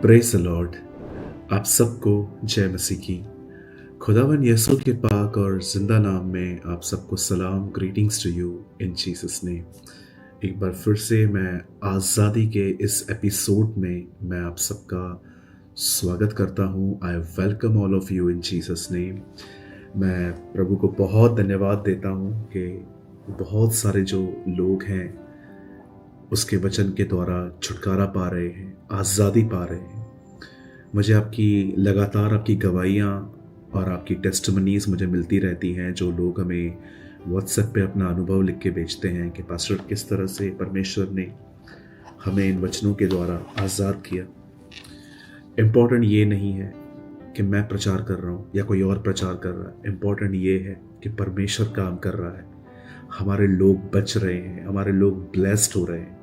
Praise the Lord. आप सबको जय मसीह की। खुदावन यीशु के पाक और जिंदा नाम में आप सबको सलाम, greetings to you in Jesus name. एक बार फिर से मैं आज़ादी के इस एपिसोड में मैं आप सबका स्वागत करता हूँ। I welcome all of you in Jesus name. मैं प्रभु को बहुत धन्यवाद देता हूँ कि बहुत सारे जो लोग हैं उसके वचन के द्वारा छुटकारा पा रहे हैं, आज़ादी पा रहे हैं। मुझे लगातार आपकी गवाहियाँ और आपकी टेस्टिमनीज मुझे मिलती रहती हैं। जो लोग हमें व्हाट्सएप पे अपना अनुभव लिख के भेजते हैं कि पास्टर किस तरह से परमेश्वर ने हमें इन वचनों के द्वारा आज़ाद किया। इम्पोर्टेंट ये नहीं है कि मैं प्रचार कर रहा हूँ या कोई और प्रचार कर रहा है। इम्पोर्टेंट ये है कि परमेश्वर काम कर रहा है, हमारे लोग बच रहे हैं, हमारे लोग ब्लेस्ड हो रहे हैं।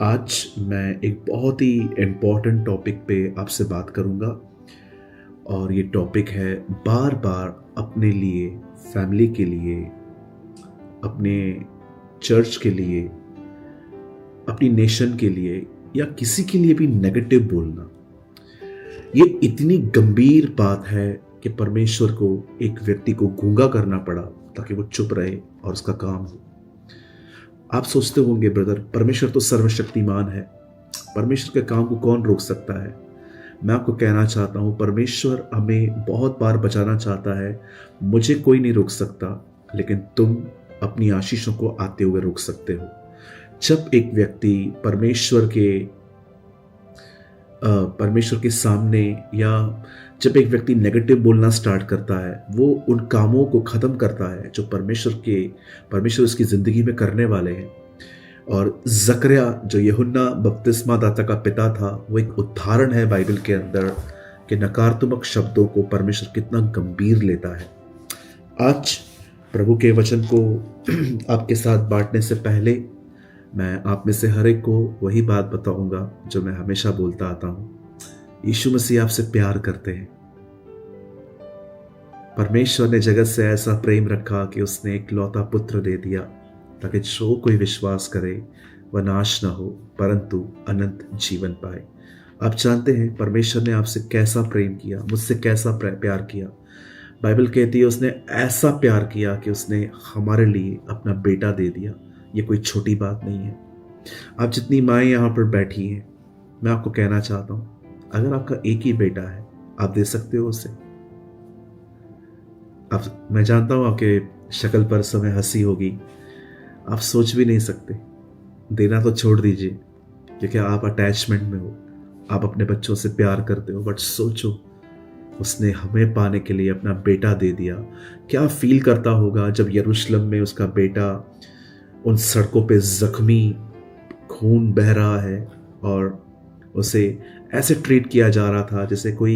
आज मैं एक बहुत ही इम्पॉर्टेंट टॉपिक पे आपसे बात करूंगा और ये टॉपिक है बार बार अपने लिए, फैमिली के लिए, अपने चर्च के लिए, अपनी नेशन के लिए या किसी के लिए भी नेगेटिव बोलना। ये इतनी गंभीर बात है कि परमेश्वर को एक व्यक्ति को गूंगा करना पड़ा ताकि वो चुप रहे और उसका काम हो। आप सोचते होंगे ब्रदर, परमेश्वर तो सर्वशक्तिमान है, परमेश्वर के काम को कौन रोक सकता है। मैं आपको कहना चाहता हूँ, परमेश्वर हमें बहुत बार बचाना चाहता है। मुझे कोई नहीं रोक सकता, लेकिन तुम अपनी आशीषों को आते हुए रोक सकते हो। जब एक व्यक्ति परमेश्वर के सामने या जब एक व्यक्ति नेगेटिव बोलना स्टार्ट करता है, वो उन कामों को ख़त्म करता है जो परमेश्वर उसकी ज़िंदगी में करने वाले हैं। और जकरिया जो यूहन्ना बपतिस्मा दाता का पिता था, वो एक उदाहरण है बाइबल के अंदर कि नकारात्मक शब्दों को परमेश्वर कितना गंभीर लेता है। आज प्रभु के वचन को आपके साथ बांटने से पहले मैं आप में से हर एक को वही बात बताऊंगा जो मैं हमेशा बोलता आता हूं। यीशु मसीह आपसे प्यार करते हैं। परमेश्वर ने जगत से ऐसा प्रेम रखा कि उसने एक लौता पुत्र दे दिया ताकि जो कोई विश्वास करे वह नाश ना हो परंतु अनंत जीवन पाए। आप जानते हैं परमेश्वर ने आपसे कैसा प्रेम किया, मुझसे कैसा प्यार किया। बाइबल कहती है उसने ऐसा प्यार किया कि उसने हमारे लिए अपना बेटा दे दिया। ये कोई छोटी बात नहीं है। आप जितनी माएँ यहाँ पर बैठी हैं, मैं आपको कहना चाहता हूँ, अगर आपका एक ही बेटा है, आप दे सकते हो उसे। मैं जानता हूँ आपके शक्ल पर समय हंसी होगी, आप सोच भी नहीं सकते। देना तो छोड़ दीजिए क्योंकि आप अटैचमेंट में हो, आप अपने बच्चों से प्यार करते हो, बट सोचो उसने हमें पाने के लिए अपना बेटा दे दिया। क्या फील करता होगा जब यरूशलेम में उसका बेटा उन सड़कों पे जख्मी, खून बह रहा है और उसे ऐसे ट्रीट किया जा रहा था जैसे कोई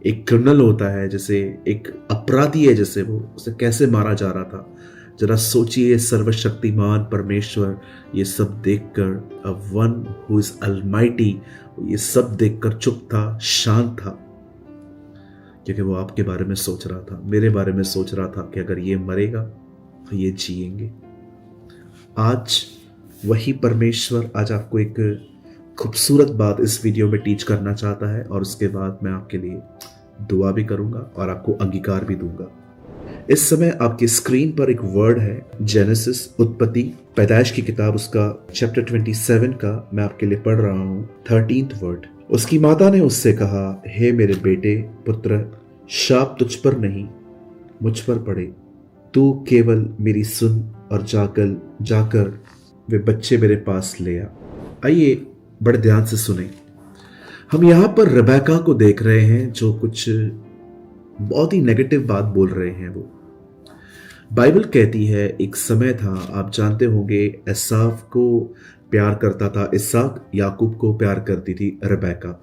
एक क्रिमिनल होता है, जैसे एक अपराधी है, जैसे वो उसे कैसे मारा जा रहा था। जरा सोचिए, सर्वशक्तिमान परमेश्वर ये सब देखकर, a one who is Almighty, ये सब देखकर चुप था, शांत था, क्योंकि वो आपके बारे में सोच रहा था, मेरे बारे में सोच रहा था कि अगर ये मरेगा तो ये जिएंगे। आज वही परमेश्वर आज आपको एक खूबसूरत बात इस वीडियो में टीच करना चाहता है और उसके बाद मैं आपके लिए दुआ भी करूंगा और आपको अंगीकार भी दूंगा। इस समय आपकी स्क्रीन पर एक वर्ड है, जेनेसिस, उत्पत्ति, पैदाइश की किताब, उसका चैप्टर 27 का मैं आपके लिए पढ़ रहा हूं 13th वर्ड। उसकी माता ने उससे कहा, हे मेरे बेटे पुत्र, शाप तुझ पर नहीं मुझ पर पड़े। तू केवल मेरी सुन और जाकर वे बच्चे मेरे पास ले आ। आइए बड़े ध्यान से सुने। हम यहाँ पर रेबेका को देख रहे हैं जो कुछ बहुत ही नेगेटिव बात बोल रहे हैं। वो बाइबल कहती है एक समय था, आप जानते होंगे, एसाव को प्यार करता था इसहाक, याकूब को प्यार करती थी रेबेका।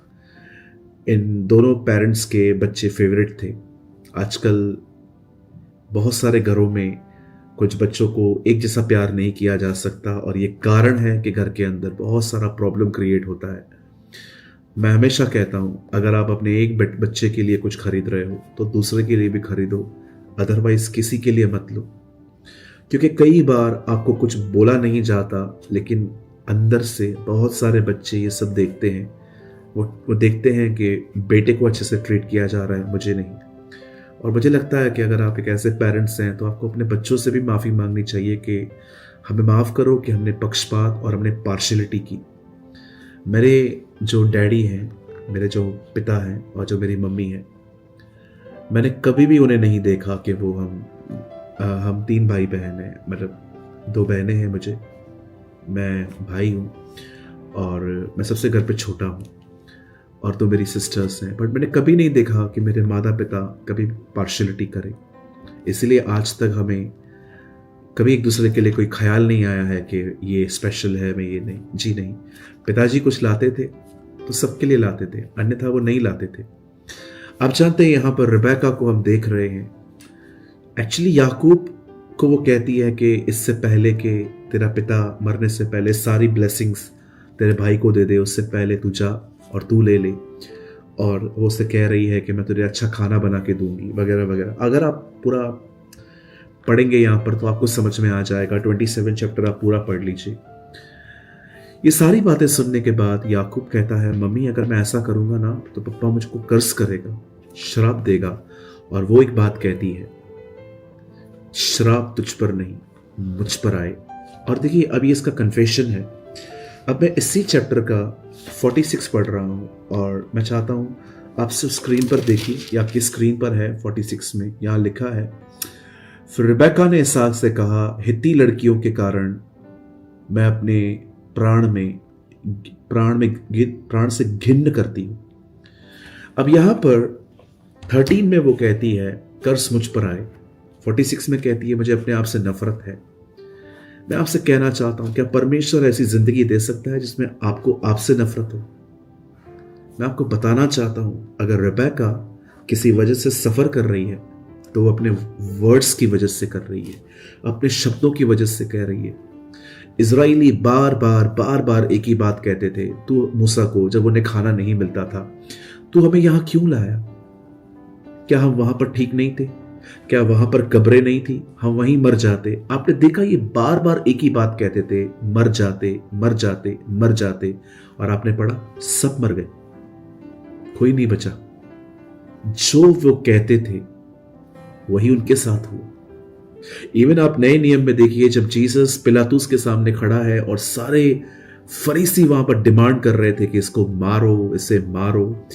इन दोनों पेरेंट्स के बच्चे फेवरेट थे। आजकल बहुत सारे घरों में कुछ बच्चों को एक जैसा प्यार नहीं किया जा सकता और ये कारण है कि घर के अंदर बहुत सारा प्रॉब्लम क्रिएट होता है। मैं हमेशा कहता हूँ, अगर आप अपने एक बच्चे के लिए कुछ खरीद रहे हो तो दूसरे के लिए भी खरीदो, अदरवाइज किसी के लिए मत लो। क्योंकि कई बार आपको कुछ बोला नहीं जाता, लेकिन अंदर से बहुत सारे बच्चे ये सब देखते हैं वो देखते हैं कि बेटे को अच्छे से ट्रीट किया जा रहा है, मुझे नहीं। और मुझे लगता है कि अगर आप एक ऐसे पेरेंट्स हैं तो आपको अपने बच्चों से भी माफ़ी मांगनी चाहिए कि हमें माफ़ करो कि हमने पक्षपात और हमने पार्शलिटी की। मेरे जो डैडी हैं, मेरे जो पिता हैं और जो मेरी मम्मी है, मैंने कभी भी उन्हें नहीं देखा कि वो हम 3 भाई बहन हैं, मतलब 2 बहनें हैं मुझे, मैं भाई हूँ और मैं सबसे घर पे छोटा हूँ और 2 मेरी सिस्टर्स हैं। बट मैंने कभी नहीं देखा कि मेरे माता पिता कभी पार्शलिटी करें। इसलिए आज तक हमें कभी एक दूसरे के लिए कोई ख्याल नहीं आया है कि ये स्पेशल है, मैं ये नहीं। जी नहीं, पिताजी कुछ लाते थे तो सबके लिए लाते थे, अन्यथा वो नहीं लाते थे। आप जानते हैं यहाँ पर रिबेका को हम देख रहे हैं, एक्चुअली याकूब को वो कहती है कि इससे पहले कि तेरा पिता मरने से पहले सारी ब्लेसिंग्स तेरे भाई को दे दे, उससे पहले तू जा और तू ले ले। और वो उससे कह रही है कि मैं तुझे अच्छा खाना बना के दूंगी वगैरह वगैरह। अगर आप पूरा पढ़ेंगे यहाँ पर तो आपको समझ में आ जाएगा। 27 चैप्टर आप पूरा पढ़ लीजिए। ये सारी बातें सुनने के बाद याकूब कहता है, मम्मी अगर मैं ऐसा करूंगा ना तो पप्पा मुझको कर्ज करेगा, श्राप देगा। और वो एक बात कहती है, श्राप तुझ पर नहीं मुझ पर आए। और देखिए अभी इसका कन्फेशन है। अब मैं इसी चैप्टर का 46 पढ़ रहा हूँ और मैं चाहता हूँ आप सिर्फ स्क्रीन पर देखिए, या आपकी स्क्रीन पर है 46 में, यहाँ लिखा है, फिर रिबेका ने इसहाक से कहा, हित्ती लड़कियों के कारण मैं अपने प्राण से घिन्न करती हूं। अब यहां पर 13 में वो कहती है कर्ज मुझ पर आए, 46 में कहती है मुझे अपने आप से नफरत है। मैं आपसे कहना चाहता हूं, क्या परमेश्वर ऐसी जिंदगी दे सकता है जिसमें आपको आपसे नफरत हो? मैं आपको बताना चाहता हूं, अगर रिबेका किसी वजह से सफर कर रही है तो वो अपने वर्ड्स की वजह से कर रही है, अपने शब्दों की वजह से कह रही है। इजराइली बार बार एक ही बात कहते थे, तू मूसा को जब उन्हें खाना नहीं मिलता था, तू हमें यहां क्यों लाया? क्या हम वहां पर ठीक नहीं थे? क्या वहां पर कब्रें नहीं थी? हम वहीं मर जाते। आपने देखा ये बार एक ही बात कहते थे, मर जाते मर जाते मर जाते। और आपने पढ़ा सब मर गए, कोई नहीं बचा। जो वो कहते थे वही उनके साथ हुआ। इवन आप नए नियम में देखिए, जब जीसस पिलातुस के सामने खड़ा है और सारे फरीसी वहां पर डिमांड कर रहे थे कि इसको मारो, इसे मारो,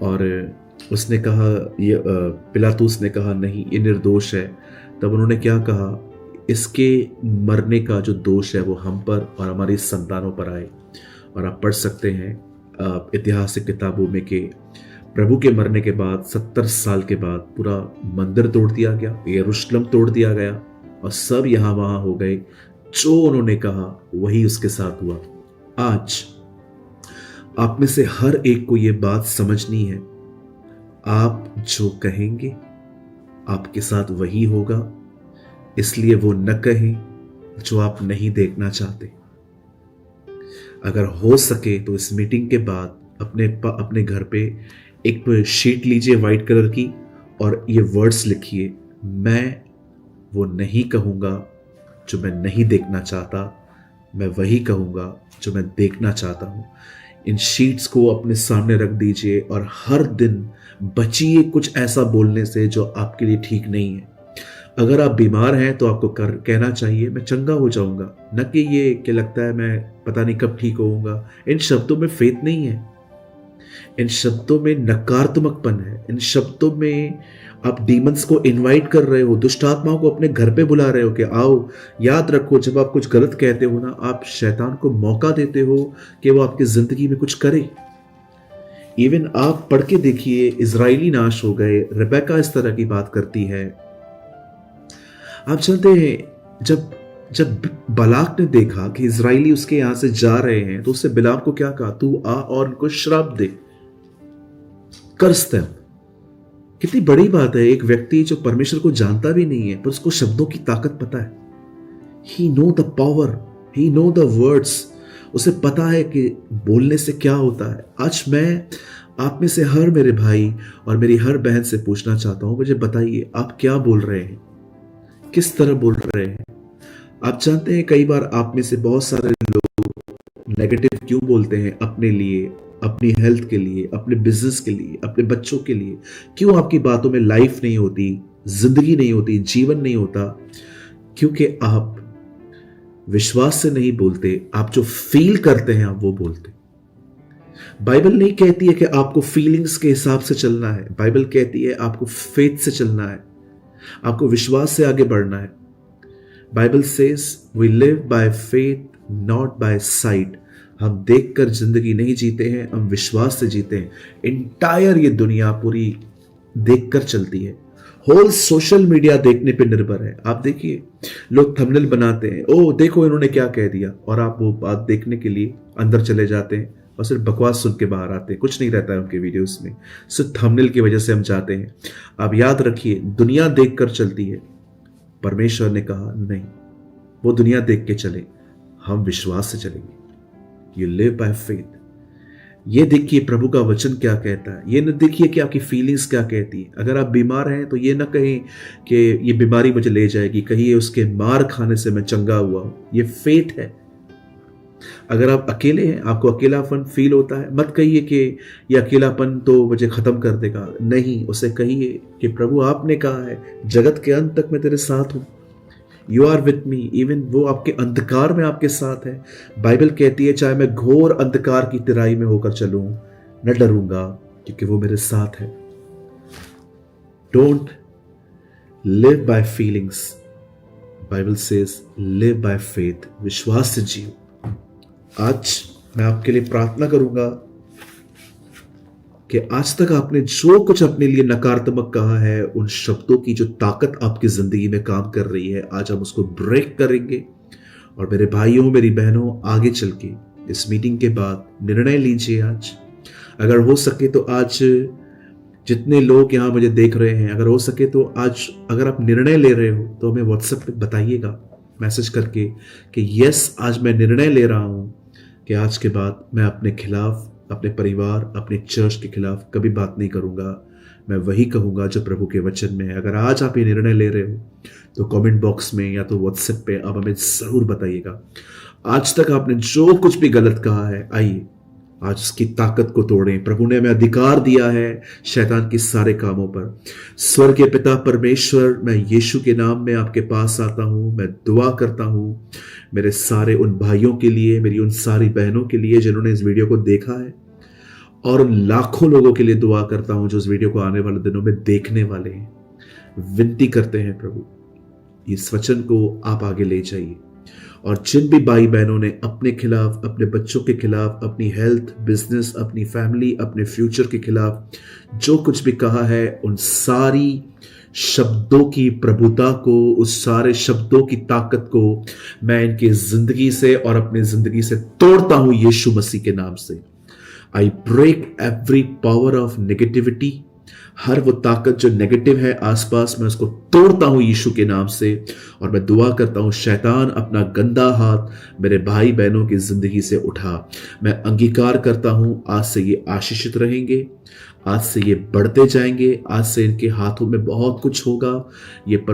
और उसने कहा, ये पिलातुस ने कहा नहीं ये निर्दोष है। तब उन्होंने क्या कहा, इसके मरने का जो दोष है वो हम पर और हमारी संतानों पर आए। और आप पढ़ सकते हैं ऐतिहासिक किताबों में कि प्रभु के मरने के बाद 70 साल के बाद पूरा मंदिर तोड़ दिया गया, यरूशलेम तोड़ दिया गया और सब यहां वहां हो गए। जो उन्होंने कहा वही उसके साथ हुआ। आज आप में से हर एक को यह बात समझनी है, आप जो कहेंगे आपके साथ वही होगा। इसलिए वो न कहें जो आप नहीं देखना चाहते। अगर हो सके तो इस मीटिंग के बाद अपने घर पे एक शीट लीजिए व्हाइट कलर की और ये वर्ड्स लिखिए, मैं वो नहीं कहूंगा जो मैं नहीं देखना चाहता, मैं वही कहूंगा जो मैं देखना चाहता हूं। इन शीट्स को अपने सामने रख दीजिए और हर दिन बचिए कुछ ऐसा बोलने से जो आपके लिए ठीक नहीं है। अगर आप बीमार हैं तो आपको कहना चाहिए मैं चंगा हो जाऊंगा, न कि ये कि लगता है मैं पता नहीं कब ठीक होऊंगा। इन शब्दों में फेथ नहीं है, इन शब्दों में नकारात्मकपन है, इन शब्दों में आप डीमंस को इनवाइट कर रहे हो, दुष्ट आत्माओं को अपने घर पे बुला रहे हो कि आओ। याद रखो, जब आप कुछ गलत कहते हो ना, आप शैतान को मौका देते हो कि वो आपकी जिंदगी में कुछ करे। इवन आप पढ़ के देखिए, इजराइली नाश हो गए, रिबेका इस तरह की बात करती है। आप जानते हैं, जब बलाक ने देखा कि इजराइली उसके यहां से जा रहे हैं तो उससे बिलाम को क्या कहा, तू आ और उनको श्राप दे, कर्स देम। कितनी बड़ी बात है, एक व्यक्ति जो परमेश्वर को जानता भी नहीं है पर उसको शब्दों की ताकत पता है। He know the power, he know the words. उसे पता है कि बोलने से क्या होता है। आज मैं आप में से हर मेरे भाई और मेरी हर बहन से पूछना चाहता हूं, मुझे बताइए आप क्या बोल रहे हैं, किस तरह बोल रहे हैं। आप जानते हैं कई बार आप में से बहुत सारे लोग नेगेटिव क्यों बोलते हैं अपने लिए, अपनी हेल्थ के लिए, अपने बिजनेस के लिए, अपने बच्चों के लिए? क्यों आपकी बातों में लाइफ नहीं होती, जिंदगी नहीं होती, जीवन नहीं होता? क्योंकि आप विश्वास से नहीं बोलते, आप जो फील करते हैं आप वो बोलते। बाइबल नहीं कहती है कि आपको फीलिंग्स के हिसाब से चलना है, बाइबल कहती है आपको फेथ से चलना है, आपको विश्वास से आगे बढ़ना है। Bible says we live by faith not by sight. हम देखकर जिंदगी नहीं जीते हैं, हम विश्वास से जीते हैं। इंटायर ये दुनिया पूरी देखकर चलती है, होल सोशल मीडिया देखने पे निर्भर है। आप देखिए, लोग थंबनेल बनाते हैं, ओ देखो इन्होंने क्या कह दिया, और आप वो बात देखने के लिए अंदर चले जाते हैं और सिर्फ बकवास सुन के बाहर आते हैं। कुछ नहीं रहता है उनके वीडियोस में, सिर्फ थंबनेल की वजह से हम जाते हैं। आप याद रखिए, दुनिया देखकर चलती है, परमेश्वर ने कहा नहीं, वो दुनिया देख के चले, हम विश्वास से चलेंगे। You live by faith. ये देखिए प्रभु का वचन क्या कहता है, ये न देखिए कि आपकी फीलिंग्स क्या कहती है। अगर आप बीमार हैं तो ये ना कहें कि ये बीमारी मुझे ले जाएगी, कहिए उसके मार खाने से मैं चंगा हुआ हूं। ये फेथ है। अगर आप अकेले हैं, आपको अकेलापन फील होता है, मत कहिए कि ये अकेलापन तो मुझे खत्म कर देगा। नहीं, उसे कहिए कि प्रभु आपने कहा है जगत के अंत तक मैं तेरे साथ हूं, you are with me. Even वो आपके अंधकार में आपके साथ है। बाइबल कहती है चाहे मैं घोर अंधकार की तिराई में होकर चलूं, न डरूंगा क्योंकि वो मेरे साथ है। Don't live by feelings, Bible says live by faith. विश्वास से जियो। आज मैं आपके लिए प्रार्थना करूंगा कि आज तक आपने जो कुछ अपने लिए नकारात्मक कहा है, उन शब्दों की जो ताकत आपकी जिंदगी में काम कर रही है, आज हम उसको ब्रेक करेंगे। और मेरे भाइयों, मेरी बहनों, आगे चल के इस मीटिंग के बाद निर्णय लीजिए। आज अगर हो सके तो आज जितने लोग यहाँ मुझे देख रहे हैं, अगर हो सके तो आज अगर आप निर्णय ले रहे हो तो हमें व्हाट्सएप पे बताइएगा मैसेज करके कि यस, आज मैं निर्णय ले रहा हूं कि आज के बाद मैं अपने खिलाफ, अपने परिवार, अपने चर्च के खिलाफ कभी बात नहीं करूंगा। मैं वही कहूंगा जो प्रभु के वचन में है। अगर आज आप ये निर्णय ले रहे हो तो कमेंट बॉक्स में या तो व्हाट्सएप पे आप हमें जरूर बताइएगा। आज तक आपने जो कुछ भी गलत कहा है, आइए आज उसकी ताकत को तोड़ें। प्रभु ने हमें अधिकार दिया है शैतान के सारे कामों पर। स्वर्ग के पिता परमेश्वर, मैं यीशु के नाम में आपके पास आता हूं। मैं दुआ करता हूं मेरे सारे उन भाइयों के लिए, मेरी उन सारी बहनों के लिए जिन्होंने इस वीडियो को देखा है, और उन लाखों लोगों के लिए दुआ करता हूं जो इस वीडियो को आने वाले दिनों में देखने वाले हैं। विनती करते हैं प्रभु, इस वचन को आप आगे ले जाइए, और जिन भी भाई बहनों ने अपने खिलाफ, अपने बच्चों के खिलाफ, अपनी हेल्थ, बिजनेस, अपनी फैमिली, अपने फ्यूचर के खिलाफ जो कुछ भी कहा है, उन सारी शब्दों की प्रभुता को, उस सारे शब्दों की ताकत को मैं इनकी जिंदगी से और अपनी जिंदगी से तोड़ता हूं यीशु मसीह के नाम से। I break every power of negativity. हर वो ताकत जो नेगेटिव है आसपास, मैं उसको तोड़ता हूं यीशु के नाम से। और मैं दुआ करता हूं शैतान, अपना गंदा हाथ मेरे भाई बहनों की जिंदगी से उठा। मैं अंगीकार करता हूं आज से ये आशीषित रहेंगे, आज से ये बढ़ते जाएंगे, आज से इनके हाथों में बहुत कुछ होगा। ये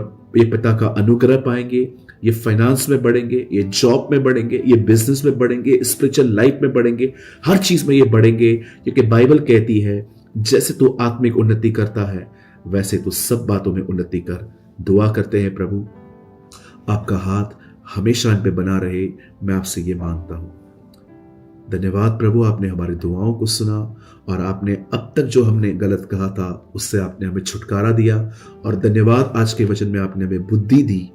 पिता का अनुग्रह पाएंगे, ये फाइनेंस में बढ़ेंगे, ये जॉब में बढ़ेंगे, ये बिजनेस में बढ़ेंगे, स्पिरिचुअल लाइफ में बढ़ेंगे, हर चीज में ये बढ़ेंगे। क्योंकि बाइबल कहती है जैसे तू आत्मिक उन्नति करता है वैसे तू सब बातों में उन्नति कर। दुआ करते हैं प्रभु, आपका हाथ हमेशा इन पे बना रहे, मैं आपसे ये मांगता हूं। धन्यवाद प्रभु, आपने हमारी दुआओं को सुना, और आपने अब तक जो हमने गलत कहा था उससे आपने हमें छुटकारा दिया। और धन्यवाद, आज के वचन में आपने हमें बुद्धि दी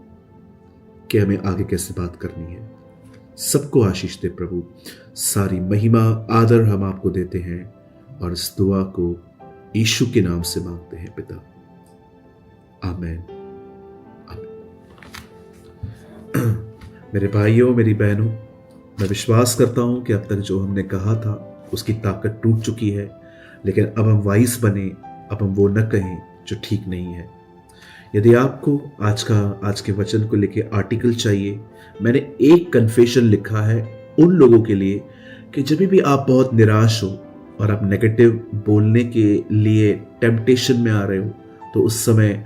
कि हमें आगे कैसे बात करनी है। सबको आशीष दे प्रभु। सारी महिमा आदर हम आपको देते हैं, और इस दुआ को यीशु के नाम से मांगते हैं पिता, आमीन। मेरे भाइयों, मेरी बहनों, मैं विश्वास करता हूं कि अब तक जो हमने कहा था उसकी ताकत टूट चुकी है, लेकिन अब हम वाइस बने, अब हम वो न कहें जो ठीक नहीं है। यदि आपको आज के वचन को लेके आर्टिकल चाहिए, मैंने एक कन्फेशन लिखा है उन लोगों के लिए कि जब भी आप बहुत निराश हो और आप नेगेटिव बोलने के लिए टेम्पटेशन में आ रहे हो, तो उस समय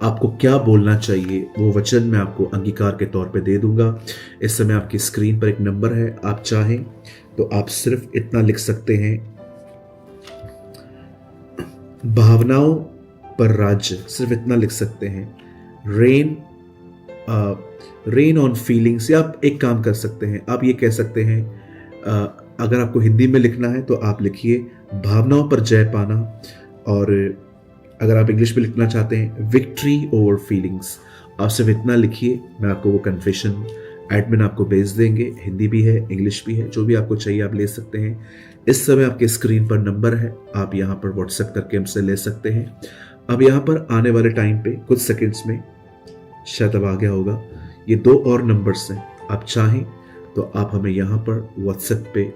आपको क्या बोलना चाहिए, वो वचन मैं आपको अंगीकार के तौर पे दे दूंगा। इस समय आपकी स्क्रीन पर एक नंबर है, आप चाहें तो आप सिर्फ इतना लिख सकते हैं, भावनाओं पर राज्य, सिर्फ इतना लिख सकते हैं। रेन रेन ऑन फीलिंग्स, या आप एक काम कर सकते हैं, आप ये कह सकते हैं, अगर आपको हिंदी में लिखना है तो आप लिखिए भावनाओं पर जय पाना, और अगर आप इंग्लिश में लिखना चाहते हैं विक्ट्री ओवर फीलिंग्स, आप सिर्फ इतना लिखिए। मैं आपको वो कन्फेशन एडमिन आपको भेज देंगे, हिंदी भी है इंग्लिश भी है, जो भी आपको चाहिए आप ले सकते हैं। इस समय आपके स्क्रीन पर नंबर है, आप यहाँ पर व्हाट्सएप करके हमसे ले सकते हैं। अब यहाँ पर आने वाले टाइम पे कुछ सेकंड्स में, शायद अब आ गया होगा, ये 2 और नंबर्स हैं, आप चाहें तो आप हमें यहाँ पर व्हाट्सएप पे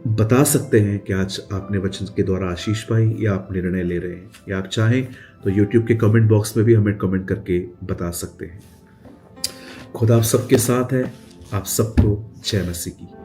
बता सकते हैं कि आज आपने वचन के द्वारा आशीष पाई या आप निर्णय ले रहे हैं, या आप चाहें तो यूट्यूब के कमेंट बॉक्स में भी हमें कमेंट करके बता सकते हैं। खुदा आप सबके साथ है। आप सबको जय मसीह की।